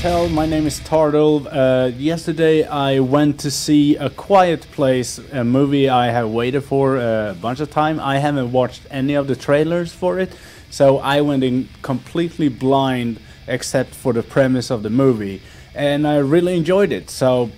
tell, my name is Tardolv. Yesterday I went to see A Quiet Place, a movie I have waited for a bunch of time. I haven't watched any of the trailers for it, so I went in completely blind except for the premise of the movie, and I really enjoyed it, so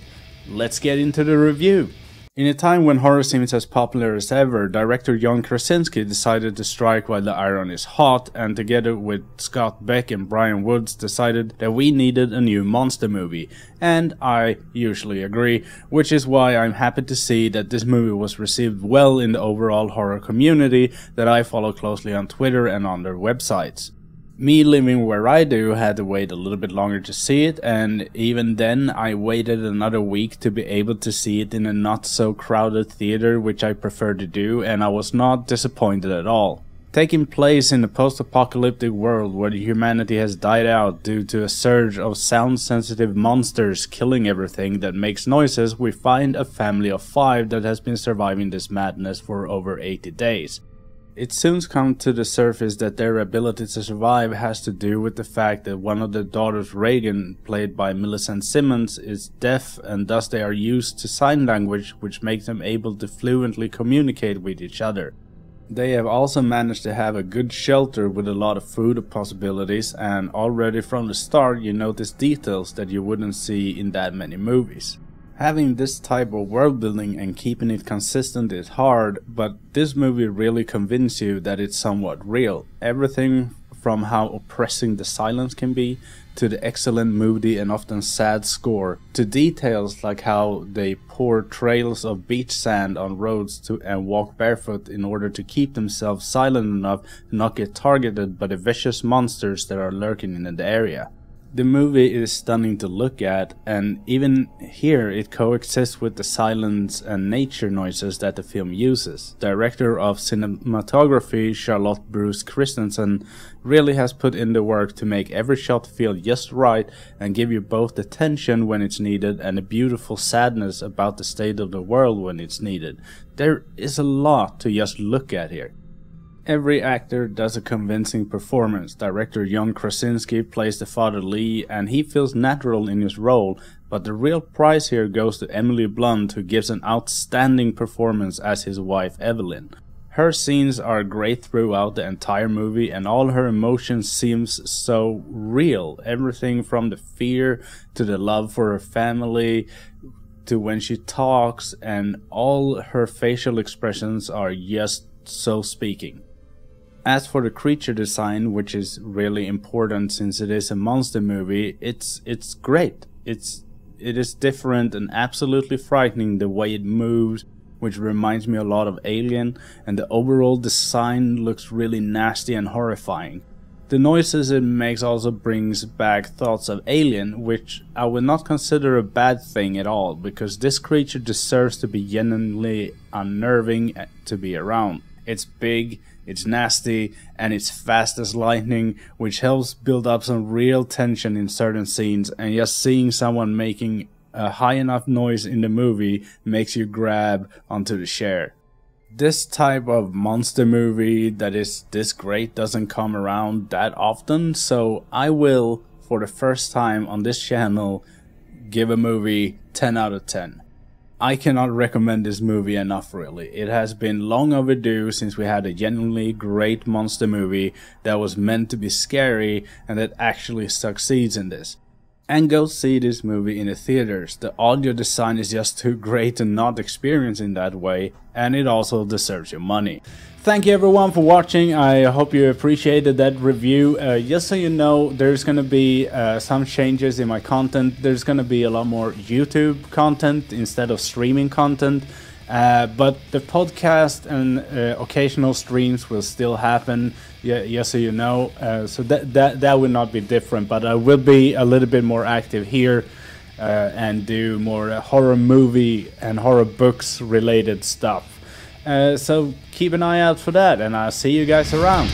let's get into the review. In a time when horror seems as popular as ever, director John Krasinski decided to strike while the iron is hot, and together with Scott Beck and Brian Woods decided that we needed a new monster movie. And I usually agree, which is why I'm happy to see that this movie was received well in the overall horror community that I follow closely on Twitter and on their websites. Me living where I do had to wait a little bit longer to see it, and even then I waited another week to be able to see it in a not so crowded theater, which I prefer to do, and I was not disappointed at all. Taking place in a post-apocalyptic world where humanity has died out due to a surge of sound-sensitive monsters killing everything that makes noises, we find a family of 5 that has been surviving this madness for over 80 days. It soon comes to the surface that their ability to survive has to do with the fact that one of the daughters, Reagan, played by Millicent Simmons, is deaf, and thus they are used to sign language, which makes them able to fluently communicate with each other. They have also managed to have a good shelter with a lot of food possibilities, and already from the start you notice details that you wouldn't see in that many movies. Having this type of world building and keeping it consistent is hard, but this movie really convinces you that it's somewhat real. Everything from how oppressing the silence can be, to the excellent moody and often sad score, to details like how they pour trails of beach sand on roads and walk barefoot in order to keep themselves silent enough to not get targeted by the vicious monsters that are lurking in the area. The movie is stunning to look at, and even here it coexists with the silence and nature noises that the film uses. Director of cinematography Charlotte Bruce Christensen really has put in the work to make every shot feel just right and give you both the tension when it's needed and a beautiful sadness about the state of the world when it's needed. There is a lot to just look at here. Every actor does a convincing performance. Director John Krasinski plays the father Lee, and he feels natural in his role, but the real prize here goes to Emily Blunt, who gives an outstanding performance as his wife Evelyn. Her scenes are great throughout the entire movie, and all her emotions seems so real. Everything from the fear to the love for her family to when she talks, and all her facial expressions are just so speaking. As for the creature design, which is really important since it is a monster movie, it's great. It is different and absolutely frightening the way it moves, which reminds me a lot of Alien, and the overall design looks really nasty and horrifying. The noises it makes also brings back thoughts of Alien, which I would not consider a bad thing at all, because this creature deserves to be genuinely unnerving to be around. It's big, it's nasty, and it's fast as lightning, which helps build up some real tension in certain scenes, and just seeing someone making a high enough noise in the movie makes you grab onto the chair. This type of monster movie that is this great doesn't come around that often, so I will, for the first time on this channel, give a movie 10 out of 10. I cannot recommend this movie enough, really. It has been long overdue since we had a genuinely great monster movie that was meant to be scary and that actually succeeds in this. And go see this movie in the theaters. The audio design is just too great to not experience in that way, and it also deserves your money. Thank you everyone for watching. I hope you appreciated that review. Just so you know, there's gonna be some changes in my content. There's gonna be a lot more YouTube content instead of streaming content. But the podcast and occasional streams will still happen. Just so you know. So that will not be different. But I will be a little bit more active here and do more horror movie and horror books related stuff. So keep an eye out for that, and I'll see you guys around.